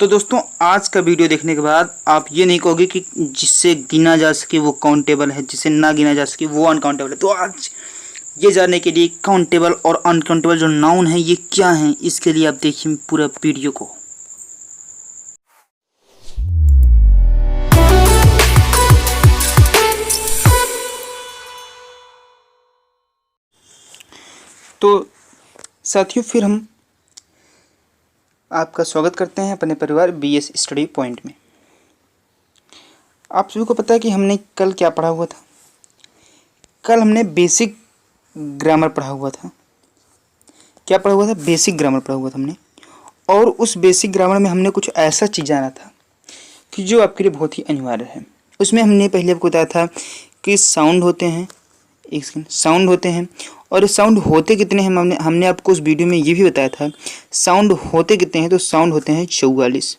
तो दोस्तों आज का वीडियो देखने के बाद आप ये नहीं कहोगे कि जिससे गिना जा सके वो काउंटेबल है, जिससे ना गिना जा सके वो अनकाउंटेबल है। तो आज ये जानने के लिए काउंटेबल और अनकाउंटेबल जो नाउन है ये क्या है, इसके लिए आप देखिए पूरा वीडियो को। तो साथियों फिर हम आपका स्वागत करते हैं अपने परिवार बीएस स्टडी पॉइंट में। आप सभी को पता है कि हमने कल क्या पढ़ा हुआ था। कल हमने बेसिक ग्रामर पढ़ा हुआ था। क्या पढ़ा हुआ था? बेसिक ग्रामर पढ़ा हुआ था हमने। और उस बेसिक ग्रामर में हमने कुछ ऐसा चीज़ जाना था कि जो आपके लिए बहुत ही अनिवार्य है। उसमें हमने पहले आपको बताया था कि साउंड होते हैं, एक सेकंड, साउंड होते हैं और साउंड होते कितने हैं। हमने आपको उस वीडियो में ये भी बताया था साउंड होते कितने हैं। तो साउंड होते हैं 44।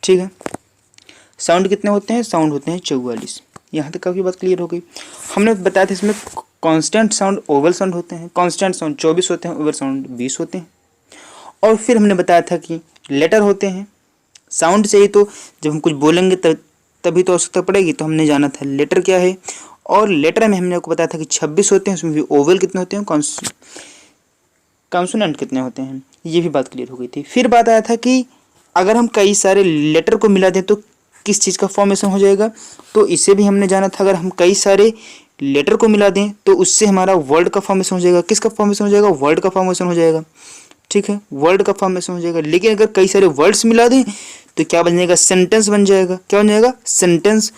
ठीक है, साउंड कितने होते हैं? साउंड होते हैं 44। यहाँ तक काफ़ी बात क्लियर हो गई। हमने बताया था इसमें कांस्टेंट साउंड, ओवल साउंड होते हैं। कांस्टेंट साउंड 24 होते हैं, ओवल साउंड 20 होते हैं। और फिर हमने बताया था कि लेटर होते हैं। साउंड से ही तो जब हम कुछ बोलेंगे तभी तो आवश्यकता पड़ेगी। तो हमने जाना था लेटर क्या है। और लेटर में हमने आपको बताया था कि 26 होते हैं। उसमें भी ओवल कितने होते हैं, कॉन्सोनेंट कितने होते हैं, ये भी बात क्लियर हो गई थी। फिर बात आया था कि अगर हम कई सारे लेटर को मिला दें तो किस चीज़ का फॉर्मेशन हो जाएगा। तो इसे भी हमने जाना था। अगर हम कई सारे लेटर को मिला दें तो उससे हमारा वर्ड का फॉर्मेशन हो जाएगा। किसका फॉर्मेशन हो जाएगा? वर्ड का फॉर्मेशन हो जाएगा। ठीक है, वर्ड का फॉर्मेशन हो जाएगा। लेकिन अगर कई सारे वर्ड्स मिला दें तो क्या बन जाएगा? सेंटेंस बन जाएगा। क्या बन जाएगा? सेंटेंस।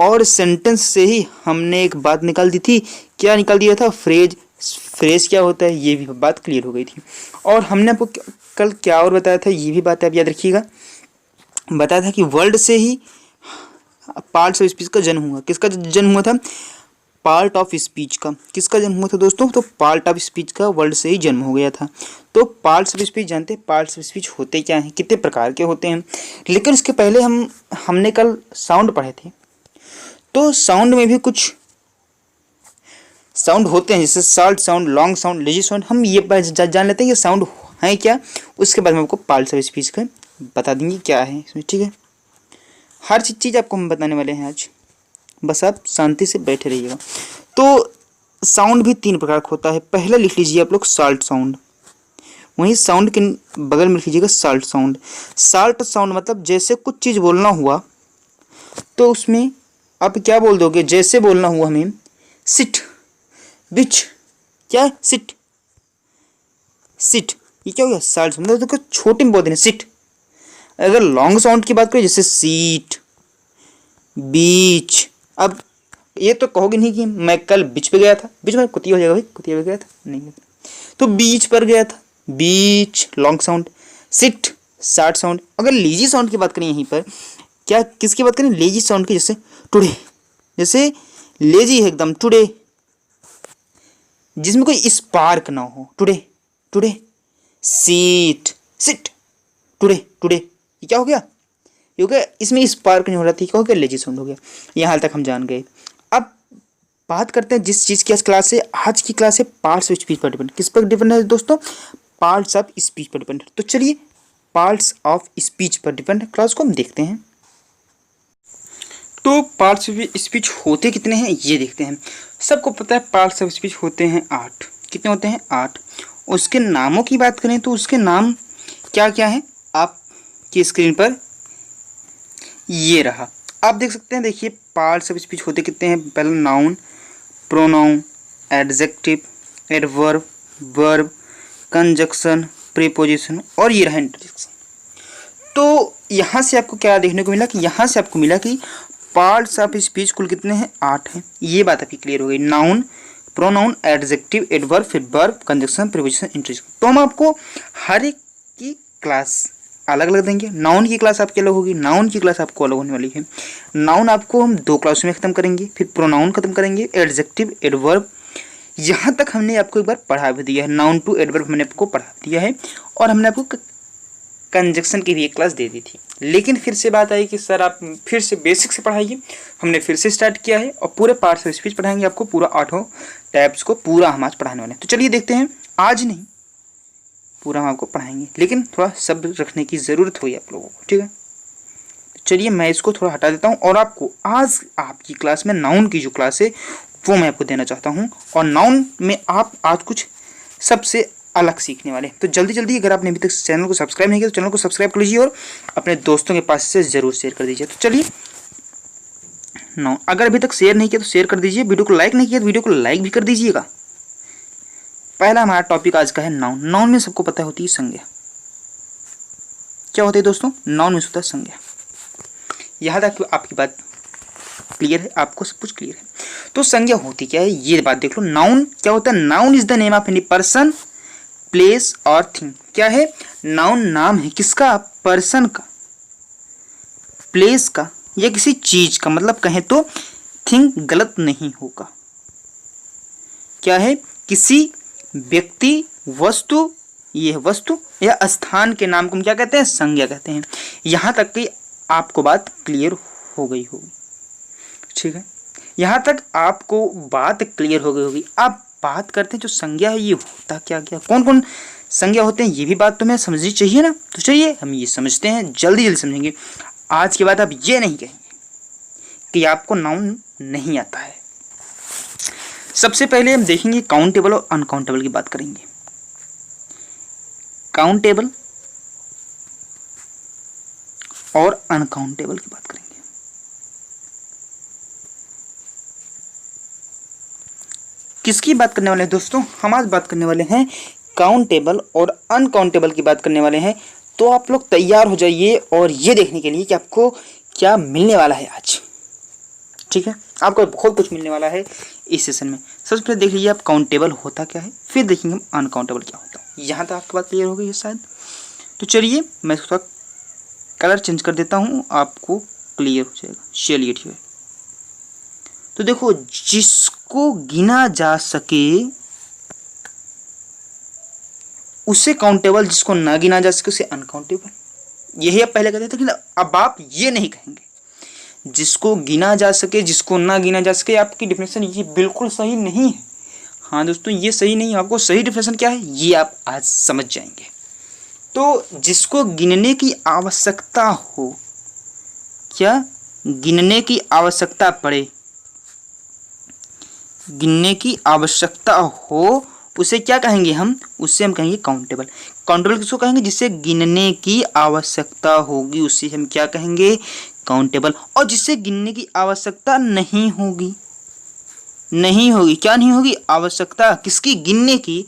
और सेंटेंस से ही हमने एक बात निकाल दी थी। क्या निकाल दिया था? फ्रेज। फ्रेज क्या होता है ये भी बात क्लियर हो गई थी। और हमने आपको कल क्या और बताया था, ये भी बात आप याद रखिएगा। बताया था कि वर्ड से ही पार्ट्स ऑफ स्पीच का जन्म हुआ। किसका जन्म हुआ था? पार्ट ऑफ स्पीच का। किसका जन्म हुआ था दोस्तों? तो पार्ट ऑफ स्पीच का वर्ड से ही जन्म हो गया था। तो पार्ट्स ऑफ स्पीच जानते हैं, पार्ट्स ऑफ स्पीच होते क्या हैं, कितने प्रकार के होते हैं। लेकिन उसके पहले हमने कल साउंड पढ़े थे। तो साउंड में भी कुछ साउंड होते हैं, जैसे short sound, long sound, lazy sound. हम ये जान लेते हैं कि साउंड है क्या। उसके बाद में आपको पार्ट्स ऑफ स्पीच का बता देंगे क्या है इसमें। ठीक है, हर चीज़ आपको हम बताने वाले हैं आज। बस आप शांति से बैठे रहिएगा। तो साउंड भी 3 प्रकार का होता है। पहला लिख लीजिए आप लोग शॉर्ट साउंड। वहीं साउंड के बगल में लिख लीजिएगा शॉर्ट साउंड। शॉर्ट साउंड मतलब जैसे कुछ चीज़ बोलना हुआ तो उसमें आप क्या बोल दोगे? जैसे बोलना हुआ हमें सिट, बिच, क्या सिट, सिट, ये क्या हो गया? शॉर्ट साउंड मतलब तो छोटे में बोल देना सिट। अगर लॉन्ग साउंड की बात करें जैसे सीट, बीच। अब ये तो कहोगे नहीं कि मैं कल बीच पे गया था। बीच में कुतिया हो जाएगा भाई, कुतिया पे गया था नहीं, तो बीच पर गया था, beach long sound, sit short sound. अगर लेजी साउंड की बात करें यहीं पर, क्या किसकी बात करें? लेजी साउंड की। जैसे टुडे, जैसे लेजी है एकदम, टुडे, जिसमें कोई स्पार्क ना हो। Today, today, seat, sit, today, today, ये क्या हो गया? ये हो गया, इसमें स्पार्क नहीं हो रहा थी, क्या हो गया? लेजी साउंड हो गया। यहाँ तक हम जान गए। अब बात करते हैं जिस चीज़ की आज क्लास है। आज की क्लास है पार्ट्स ऑफ स्पीच पर डिपेंड। किस पर डिपेंड है दोस्तों? पार्ट्स ऑफ स्पीच पर डिपेंड। तो चलिए पार्ट्स ऑफ स्पीच पर डिपेंड क्लास को हम देखते हैं। तो पार्ट्स ऑफ स्पीच होते कितने हैं ये देखते हैं। सबको पता है पार्ट्स ऑफ स्पीच होते हैं 8। कितने होते हैं? 8। उसके नामों की बात करें तो उसके नाम क्या क्या है आपकी स्क्रीन पर ये रहा, आप देख सकते हैं। देखिए पार्ट्स ऑफ स्पीच होते कितने हैं। पहला noun, pronoun, adjective, adverb, verb, conjunction, preposition और ये रहा इंटरजेक्शन। तो यहाँ से आपको क्या देखने को मिला कि यहाँ से आपको मिला कि पार्ट्स ऑफ स्पीच कुल कितने हैं? 8 हैं। ये बात आपकी क्लियर हो गई। नाउन, प्रोनाउन, एडजेक्टिव, एडवर्ब, फिर वर्ब, कंजक्शन, प्रीपोजिशन, इंटरजेक्शन। तो हम आपको हर एक की क्लास अलग अलग देंगे। नाउन की क्लास आपकी अलग होगी, नाउन की क्लास आपको अलग होने वाली है। नाउन आपको हम 2 क्लास में खत्म करेंगे, फिर प्रोनाउन खत्म करेंगे, एडजेक्टिव, एडवर्ब। यहाँ तक हमने आपको एक बार पढ़ा भी दिया है। नाउन टू एडवर्ब हमने आपको पढ़ा दिया है। और हमने आपको कंजक्शन की भी एक क्लास दे दी थी। लेकिन फिर से बात आई कि सर आप फिर से बेसिक से पढ़ाइए। हमने फिर से स्टार्ट किया है और पूरे पार्ट्स ऑफ स्पीच पढ़ाएंगे आपको। पूरा 8 टैब्स को पूरा हम आज पढ़ाने वाले हैं। तो चलिए देखते हैं। आज नहीं, पूरा हम आपको पढ़ाएंगे, लेकिन थोड़ा सब्र रखने की ज़रूरत होगी आप लोगों को, ठीक है। चलिए मैं इसको थोड़ा हटा देता हूँ और आपको आज आपकी क्लास में नाउन की जो क्लास है वो मैं आपको देना चाहता हूँ, और नाउन में आप आज कुछ सबसे अलग सीखने वाले हैं। तो जल्दी जल्दी अगर आपने अभी तक चैनल को सब्सक्राइब नहीं किया तो चैनल को सब्सक्राइब कर लीजिए और अपने दोस्तों के पास से ज़रूर शेयर कर दीजिए। तो चलिए नाउन, अगर अभी तक शेयर नहीं किया तो शेयर कर दीजिए, वीडियो को लाइक नहीं किया तो वीडियो को लाइक भी कर दीजिएगा। पहला हमारा टॉपिक आज का है नाउन। नाउन में सबको पता होती है संज्ञा। क्या होता है दोस्तों? नाउन में होता है संज्ञा। यहाँ तक आपकी बात क्लियर है, आपको सब कुछ क्लियर है। तो संज्ञा होती क्या है ये बात देख लो। नाउन क्या होता है? Noun is the name of any person, place और थिंग। क्या है? नाउन नाम है किसका? पर्सन का, प्लेस का या किसी चीज का। मतलब कहें तो थिंग गलत नहीं होगा। क्या है? किसी व्यक्ति, वस्तु, ये वस्तु या स्थान के नाम को हम क्या कहते हैं? संज्ञा कहते हैं। यहाँ तक कि आपको बात क्लियर हो गई होगी, ठीक है। यहाँ तक आपको बात क्लियर हो गई होगी। अब बात करते हैं जो संज्ञा है ये होता क्या क्या, कौन कौन संज्ञा होते हैं, ये भी बात तुम्हें समझनी चाहिए ना। तो चलिए हम ये समझते हैं, जल्दी जल्दी समझेंगे। आज के बाद आप ये नहीं कहेंगे कि आपको नाउन नहीं आता है। सबसे पहले हम देखेंगे काउंटेबल और अनकाउंटेबल की बात करेंगे। काउंटेबल और अनकाउंटेबल की बात करेंगे। किसकी बात करने वाले हैं दोस्तों? हम आज बात करने वाले हैं काउंटेबल और अनकाउंटेबल की बात करने वाले हैं। तो आप लोग तैयार हो जाइए और ये देखने के लिए कि आपको क्या मिलने वाला है आज, ठीक है। आपको बहुत कुछ मिलने वाला है इस सेशन में। सबसे पहले देख लीजिए आप काउंटेबल होता क्या है, फिर देखेंगे हम अनकाउंटेबल क्या होता है। यहाँ तक आपकी बात क्लियर हो गई है शायद। तो चलिए मैं थोड़ा कलर चेंज कर देता हूँ, आपको क्लियर हो जाएगा। चलिए ठीक है। तो देखो, जिसको गिना जा सके उसे काउंटेबल, जिसको ना गिना जा सके उसे अनकाउंटेबल। यही आप पहले कहते थे, लेकिन अब आप ये नहीं कहेंगे। जिसको गिना जा सके, जिसको ना गिना जा सके, आपकी डिफिनेशन ये बिल्कुल सही नहीं है। हाँ दोस्तों, ये सही नहीं है। आपको सही डिफिनेशन क्या है ये आप आज समझ जाएंगे। तो जिसको गिनने की आवश्यकता हो, क्या गिनने की आवश्यकता पड़े, गिनने की आवश्यकता हो, उसे क्या कहेंगे हम? उससे हम कहेंगे काउंटेबल। काउंटेबल किसको कहेंगे? जिससे गिनने की आवश्यकता होगी उसे हम क्या कहेंगे? काउंटेबल। और जिससे गिनने की आवश्यकता नहीं होगी, नहीं होगी, क्या नहीं होगी? आवश्यकता किसकी? गिनने की।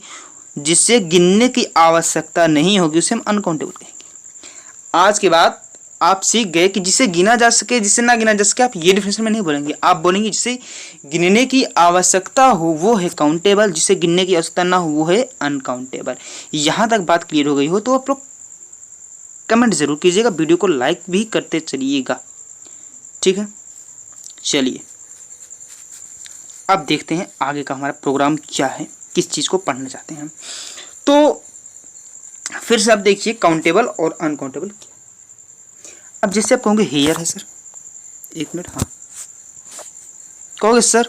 जिससे गिनने की आवश्यकता नहीं होगी उसे हम अनकाउंटेबल कहेंगे। आज के बाद आप सीख गए कि जिसे गिना जा सके, जिसे ना गिना जा सके, आप ये डिफिनेशन में नहीं बोलेंगे। आप बोलेंगे जिसे गिनने की आवश्यकता हो वो है काउंटेबल, जिसे गिनने की आवश्यकता ना हो वो है अनकाउंटेबल। यहाँ तक बात क्लियर हो गई हो तो आप लोग कमेंट जरूर कीजिएगा, वीडियो को लाइक भी करते चलिएगा, ठीक है। चलिए अब देखते हैं आगे का हमारा प्रोग्राम क्या है, किस चीज़ को पढ़ना चाहते हैं हम। तो फिर से आप देखिए काउंटेबल और अनकाउंटेबल। अब जैसे आप कहोगे हेयर है सर, एक मिनट, हाँ कहोगे सर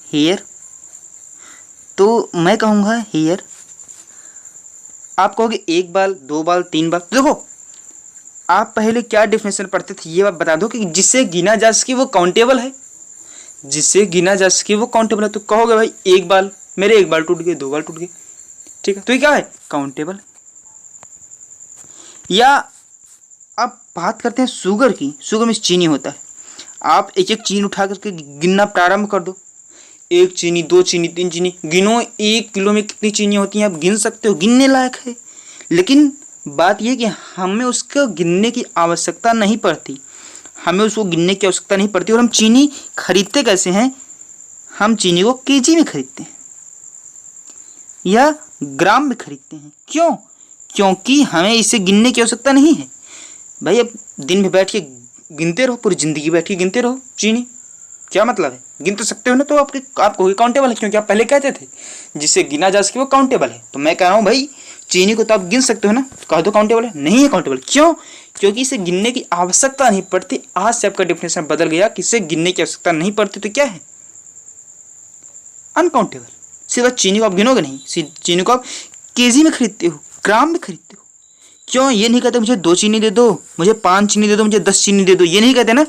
हेयर, तो मैं कहूँगा हेयर। आप कहोगे एक बाल, दो बाल, तीन बाल। तो देखो, आप पहले क्या डिफिनेशन पढ़ते थे ये बात बता दो कि जिससे गिना जा सके वो काउंटेबल है, जिससे गिना जा सके वो काउंटेबल है। तो कहोगे भाई एक बाल, मेरे एक बाल टूट गए, दो बाल टूट गए, ठीक है, तो ये क्या है? काउंटेबल। या अब बात करते हैं शुगर की। शुगर में चीनी होता है, आप एक एक चीनी उठा करके गिनना प्रारंभ कर दो। एक चीनी, दो चीनी, तीन चीनी, गिनो 1 किलो में कितनी चीनी होती हैं आप गिन सकते हो, गिनने लायक है। लेकिन बात यह कि हमें उसको गिनने की आवश्यकता नहीं पड़ती, हमें उसको गिनने की आवश्यकता नहीं पड़ती। और हम चीनी खरीदते कैसे हैं? हम चीनी को केजी में खरीदते हैं या ग्राम में खरीदते हैं। क्यों? क्योंकि हमें इसे गिनने की आवश्यकता नहीं है। भाई अब दिन में बैठ के गिनते रहो, पूरी जिंदगी बैठ के गिनते रहो चीनी, क्या मतलब है? गिन तो सकते हो ना, तो आपको काउंटेबल है, क्योंकि आप पहले कहते थे जिससे गिना जा सके वो काउंटेबल है। तो मैं कह रहा हूँ भाई चीनी को तो आप गिन सकते हो ना, तो कह दो काउंटेबल है। नहीं है काउंटेबल। क्यों? क्योंकि इसे गिनने की आवश्यकता नहीं पड़ती। आज से आपका डेफिनेशन बदल गया कि इसे गिनने की आवश्यकता नहीं पड़ती, तो क्या है? अनकाउंटेबल। सीधा चीनी को आप गिनोगे नहीं, चीनी को आप केजी में खरीदते हो। ग्राम में खरीदते हो। क्यों? ये नहीं कहते मुझे 2 चीनी दे दो, मुझे 5 चीनी दे दो, मुझे 10 चीनी दे दो, ये नहीं कहते ना।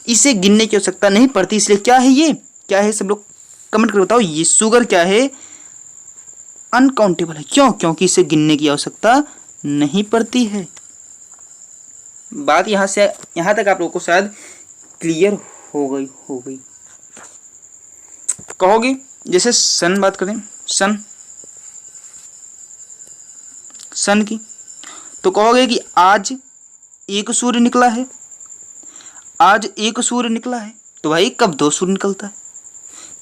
इसे गिनने की आवश्यकता नहीं पड़ती, इसलिए क्या है ये, क्या है, सब लोग कमेंट कर बताओ। ये शुगर क्या है? अनकाउंटेबल है। क्यों? क्योंकि इसे गिनने की आवश्यकता नहीं पड़ती है। बात यहां से यहां तक आप लोगों को शायद क्लियर हो गई। कहोगे जैसे सन बात करें, सन की, तो कहोगे कि आज एक सूर्य निकला है, आज एक सूर्य निकला है। तो भाई कब 2 सूर्य निकलता है,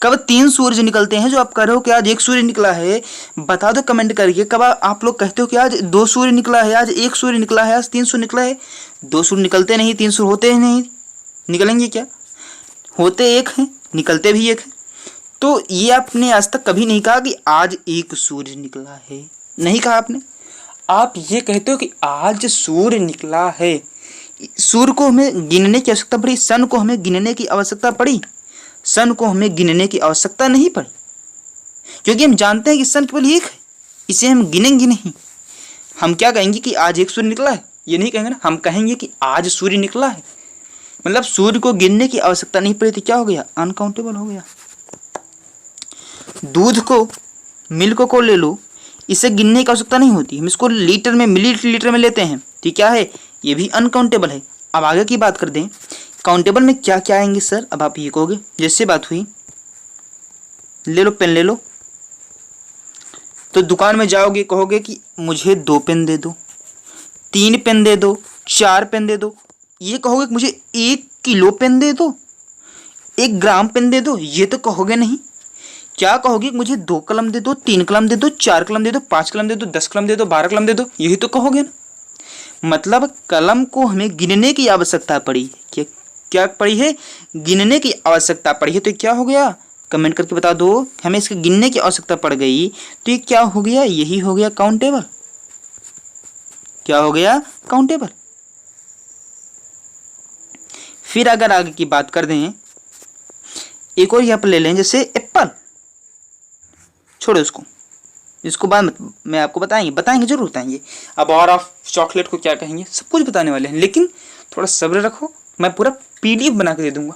कब 3 सूर्य निकलते हैं? जो आप कह रहे हो कि आज एक सूर्य निकला है, बता दो कमेंट करके। कब आप लोग कहते हो कि आज 2 सूर्य निकला है, आज एक सूर्य निकला है, आज 3 सूर्य निकला है? 2 सूर्य निकलते नहीं, 3 सूर्य होते ही नहीं, निकलेंगे क्या? होते एक हैं, निकलते भी एक हैं। तो ये आपने आज तक कभी नहीं कहा कि आज एक सूर्य निकला है, नहीं कहा आपने। आप ये कहते हो कि आज सूर्य निकला है। सूर्य को हमें गिनने की आवश्यकता पड़ी, सन को हमें गिनने की आवश्यकता पड़ी? सन को हमें गिनने की आवश्यकता नहीं पड़ी, क्योंकि हम जानते हैं कि सन केवल एक है, इसे हम गिनेंगे नहीं। हम क्या कहेंगे कि आज एक सूर्य निकला है, ये नहीं कहेंगे ना, हम कहेंगे कि आज सूर्य निकला है। मतलब सूर्य को गिनने की आवश्यकता नहीं पड़ी, तो क्या हो गया? अनकाउंटेबल हो गया। दूध को, मिल्क को ले लो, इसे गिनने की आवश्यकता नहीं होती, हम इसको लीटर में, मिलीलीटर में लेते हैं, तो क्या है? ये भी अनकाउंटेबल है। अब आगे की बात कर दें, काउंटेबल में क्या क्या आएंगे सर? अब आप ये कहोगे, जैसे बात हुई, ले लो पेन ले लो, तो दुकान में जाओगे, कहोगे कि मुझे 2 पेन दे दो, 3 पेन दे दो, 4 पेन दे दो। ये कहोगे कि मुझे 1 किलो पेन दे दो, 1 ग्राम पेन दे दो, ये तो कहोगे नहीं। क्या कहोगे? मुझे 2 कलम दे दो, 3 कलम दे दो, 4 कलम दे दो, 5 कलम दे दो, 10 कलम दे दो, 12 कलम दे दो, यही तो कहोगे ना। मतलब कलम को हमें गिनने की आवश्यकता पड़ी है। क्या पड़ी है? गिनने की आवश्यकता पड़ी है। तो क्या हो गया? कमेंट करके बता दो। हमें इसके गिनने की आवश्यकता पड़ गई, तो ये क्या हो गया? यही हो गया काउंटेबल। क्या हो गया? काउंटेबल। फिर अगर आगे की बात कर दें, एक और यहाँ पर ले लें, जैसे एप्पल। छोड़ो इसको बाद में आपको बताएंगे जरूर बताएंगे। अब और आप चॉकलेट को क्या कहेंगे, सब कुछ बताने वाले हैं, लेकिन थोड़ा सब्र रखो। मैं पूरा PDF बना के दे दूंगा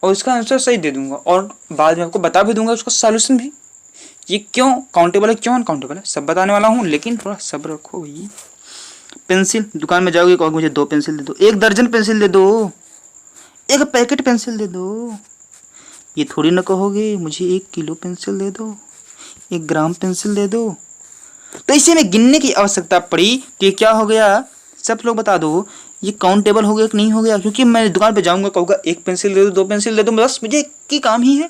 और इसका आंसर सही दे दूंगा, और बाद में आपको बता भी दूंगा उसका सॉल्यूशन भी। ये क्यों काउंटेबल है, क्यों अनकाउंटेबल है, सब बताने वाला हूँ, लेकिन थोड़ा सब्र रखो भाई। पेंसिल, दुकान में जाओगे, कहोगे मुझे 2 पेंसिल दे दो, 1 दर्जन पेंसिल दे दो, 1 पैकेट पेंसिल दे दो। ये थोड़ी ना कहोगे मुझे 1 किलो पेंसिल दे दो, 1 ग्राम पेंसिल दे दो। तो इसे में गिनने की आवश्यकता पड़ी, तो ये क्या हो गया? सब लोग बता दो, ये काउंटेबल हो गया कि नहीं हो गया? क्योंकि मैं दुकान पे जाऊंगा, कहूँगा 1 पेंसिल दे दो, 2 पेंसिल दे दो, बस मुझे एक ही काम ही है,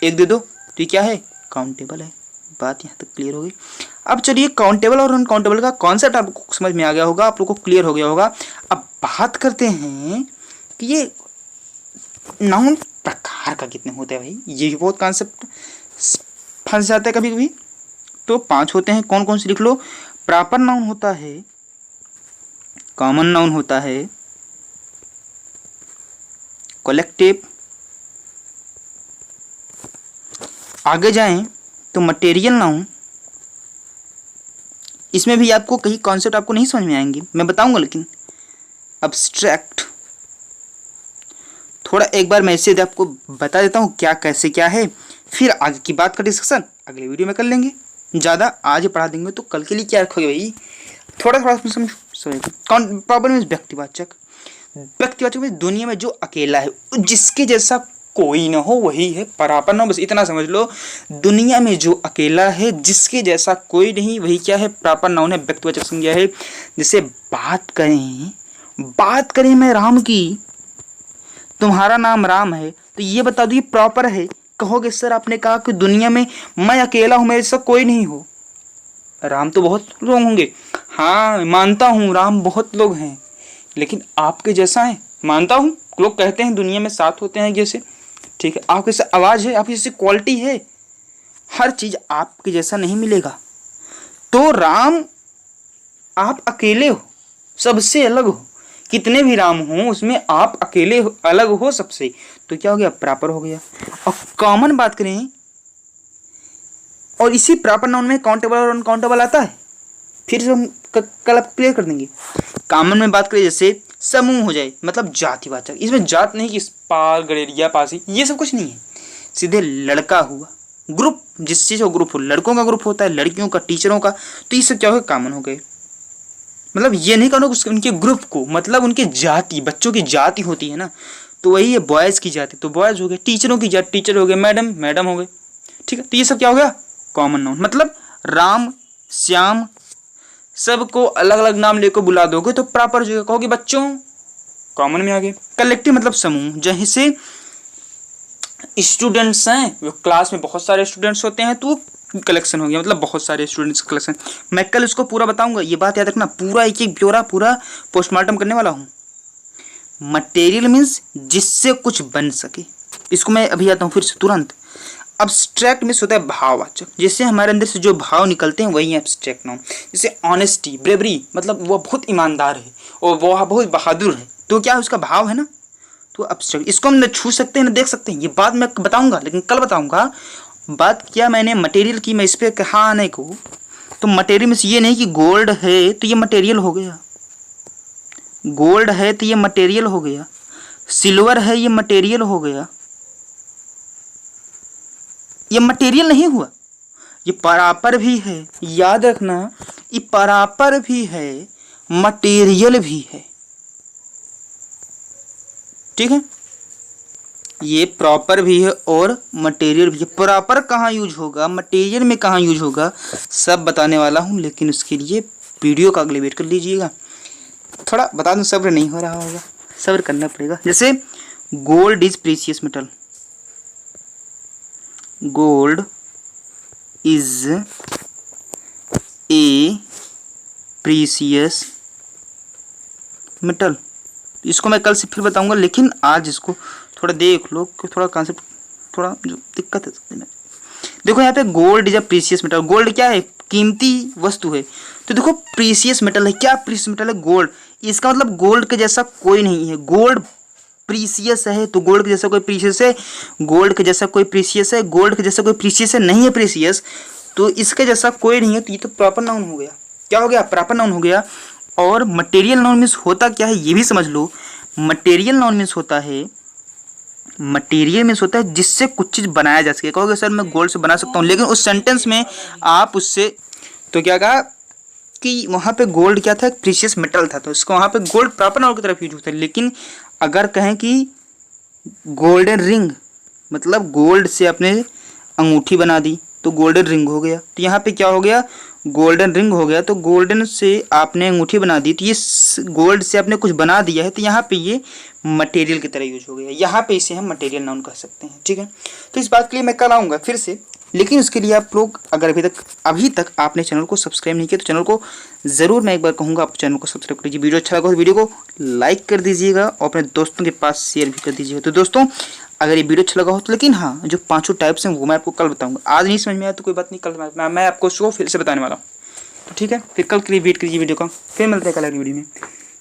1 दे दो, तो ये क्या है? काउंटेबल है। बात यहाँ तक क्लियर हो गई। अब चलिए, काउंटेबल और अनकाउंटेबल का कॉन्सेप्ट आपको समझ में आ गया होगा, आप लोग को क्लियर हो गया होगा। अब बात करते हैं कि ये नाउन प्रकार का कितने होते हैं भाई। ये बहुत कॉन्सेप्ट फंस जाता है कभी कभी। तो 5 होते हैं, कौन कौन से लिख लो। प्रॉपर नाउन होता है, कॉमन नाउन होता है, कलेक्टिव, आगे जाएं तो मटेरियल नाउन। इसमें भी आपको कई कॉन्सेप्ट आपको नहीं समझ में आएंगे, मैं बताऊंगा, लेकिन अब्स्ट्रैक्ट थोड़ा एक बार मैं इसे आपको बता देता हूँ क्या कैसे क्या है, फिर आगे की बात का डिस्कशन अगले वीडियो में कर लेंगे। ज़्यादा आज पढ़ा देंगे तो कल के लिए क्या रखोगे भाई, थोड़ा थोड़ा समझ। Problem is व्यक्तिवाचक। व्यक्तिवाचक में दुनिया में जो अकेला है, जिसके जैसा कोई ना हो, वही है प्रॉपर नाउन। बस इतना समझ लो, दुनिया में जो अकेला है, जिसके जैसा कोई नहीं, वही क्या है? प्रॉपर नाउन है, व्यक्तिवाचक संज्ञा है। जैसे बात करें मैं राम की, तुम्हारा नाम राम है, तो ये बता दो ये प्रॉपर है? कहोगे सर आपने कहा कि दुनिया में मैं अकेला हूं, मेरे जैसा कोई नहीं हो। राम तो बहुत लोग होंगे, हाँ मानता हूँ राम बहुत लोग हैं, लेकिन आपके जैसा है मानता हूँ। लोग कहते हैं दुनिया में 7 होते हैं जैसे, ठीक है, आपके जैसे आवाज़ है, आपकी जैसी क्वालिटी है, हर चीज़ आपके जैसा नहीं मिलेगा। तो राम आप अकेले हो, सबसे अलग हो। कितने भी राम हो उसमें आप अकेले अलग हो सबसे, तो क्या हो गया? प्रॉपर हो गया। और कॉमन बात करें, और इसी प्रॉपर नाउन में काउंटेबल और अनकाउंटेबल आता है। फिर से हम कल आप क्लियर कर देंगे। कॉमन में बात करें जैसे समूह हो जाए, मतलब जातिवाचक, इसमें जात नहीं कि पाल गडेरिया पासी ये सब कुछ नहीं है, सीधे लड़का हुआ, ग्रुप जिस चीज़ का ग्रुप हो, लड़कों का ग्रुप होता है, लड़कियों का, टीचरों का, तो ये सब क्या हो गए कॉमन हो गए। मतलब ये नहीं कहना उनके ग्रुप को, मतलब उनके जाति, बच्चों की जाति होती है ना, तो वही है बॉयज़ की जाति, तो बॉयज़ हो गए, टीचरों की जाति टीचर हो गए, मैडम मैडम हो गए, ठीक है। तो ये सब क्या हो गया कॉमन नाउन। मतलब राम श्याम सबको अलग अलग नाम लेकर बुला दोगे तो प्रॉपर जगह कहोगे बच्चों, कॉमन में आ गए। कलेक्टिव मतलब समूह, जैसे स्टूडेंट्स हैं, वो क्लास में बहुत सारे स्टूडेंट्स होते हैं तो कलेक्शन हो गया, मतलब बहुत सारे स्टूडेंट्स कलेक्शन। मैं कल इसको पूरा बताऊंगा, ये बात याद रखना, पूरा एक एक ब्यौरा पूरा पोस्टमार्टम करने वाला हूँ। मटेरियल मीन्स जिससे कुछ बन सके, इसको मैं अभी आता हूँ फिर से तुरंत। अब्स्ट्रैक्ट मीन्स होता है भाववाचक, जिससे हमारे अंदर से जो भाव निकलते हैं वही है एब्स्ट्रैक्ट नाउन। जैसे ऑनेस्टी, ब्रेवरी, मतलब वो बहुत ईमानदार है और वो बहुत बहादुर है, तो क्या है उसका भाव है ना, तो अब्स्ट्रैक्ट। इसको हम न छू सकते हैं न देख सकते हैं, ये बात मैं बताऊंगा, लेकिन कल बताऊंगा। बात किया मैंने मटेरियल की, मैं इस पर कहा आने को, तो मटेरियल मीन्स ये नहीं कि गोल्ड है तो ये मटेरियल हो गया, गोल्ड है तो ये मटेरियल हो गया, सिल्वर है ये मटेरियल हो गया, ये मटेरियल नहीं हुआ, ये परापर भी है, याद रखना, ये परापर भी है मटेरियल भी है, ठीक है। ये प्रॉपर भी है और मटेरियल भी है। प्रॉपर कहाँ यूज होगा, मटेरियल में कहाँ यूज होगा, सब बताने वाला हूँ, लेकिन उसके लिए वीडियो का अगले वेट कर लीजिएगा। थोड़ा बता दूँ, सब्र नहीं हो रहा होगा, सब्र करना पड़ेगा। जैसे gold is precious metal, gold is a precious metal, इसको मैं कल से फिर बताऊंगा, लेकिन आज इसको थोड़ा देख लो कि थोड़ा कॉन्सेप्ट थोड़ा जो दिक्कत है। देखो यहाँ पे gold is a precious metal, gold क्या है, कीमती वस्तु है, तो देखो प्रीसियस मेटल है, क्या प्रीसियस मेटल है, गोल्ड। इसका मतलब गोल्ड के जैसा कोई नहीं है, गोल्ड प्रीसियस है तो गोल्ड के जैसा कोई प्रीसियस है, गोल्ड के जैसा कोई प्रीसियस है, गोल्ड के जैसा कोई प्रीसियस है, नहीं है प्रीसियस, तो इसके जैसा कोई नहीं है, तो ये तो प्रॉपर नाउन हो गया। क्या हो गया, प्रॉपर नाउन हो गया। और मटेरियल नाउन मीन्स होता क्या है ये भी समझ लो। मटेरियल नाउन मीन्स होता है, मटेरियल मीन्स होता है जिससे कुछ चीज़ बनाया जा सके। कहोगे सर मैं गोल्ड से बना सकता हूँ, लेकिन उस सेंटेंस में आप उससे तो क्या कहा कि वहाँ पे गोल्ड क्या था, प्रीशियस मेटल था, तो इसको वहाँ पे गोल्ड प्रॉपर नाउन की तरफ यूज होता है। लेकिन अगर कहें कि गोल्डन रिंग, मतलब गोल्ड से आपने अंगूठी बना दी तो गोल्डन रिंग हो गया, तो यहाँ पे क्या हो गया, गोल्डन रिंग हो गया। तो गोल्डन से आपने अंगूठी बना दी, तो ये गोल्ड से आपने कुछ बना दिया है, तो यहाँ पे ये मटेरियल की तरह यूज हो गया, यहाँ पे इसे हम मटेरियल नाउन कह सकते हैं, ठीक है। तो इस बात के लिए मैं कल आऊँगा फिर से, लेकिन उसके लिए आप लोग अगर अभी तक आपने चैनल को सब्सक्राइब नहीं किया तो चैनल को ज़रूर, मैं एक बार कहूँगा आप चैनल को सब्सक्राइब कीजिए। वीडियो अच्छा लगा तो वीडियो को लाइक कर दीजिएगा और अपने दोस्तों के पास शेयर भी कर दीजिएगा। तो दोस्तों अगर ये वीडियो अच्छा लगा हो तो, लेकिन हाँ जो 5 टाइप्स हैं वो मैं आपको कल बताऊँगा, आज नहीं समझ में आया तो कोई बात नहीं, कल मैं आपको उसको फिर से बताने वाला हूँ, तो ठीक है। फिर कल के लिए वेट कीजिए वीडियो का, फिर मिलते हैं कल अगली वीडियो में।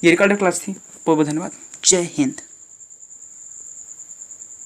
ये रिकॉर्डेड क्लास थी, बहुत बहुत धन्यवाद, जय हिंद।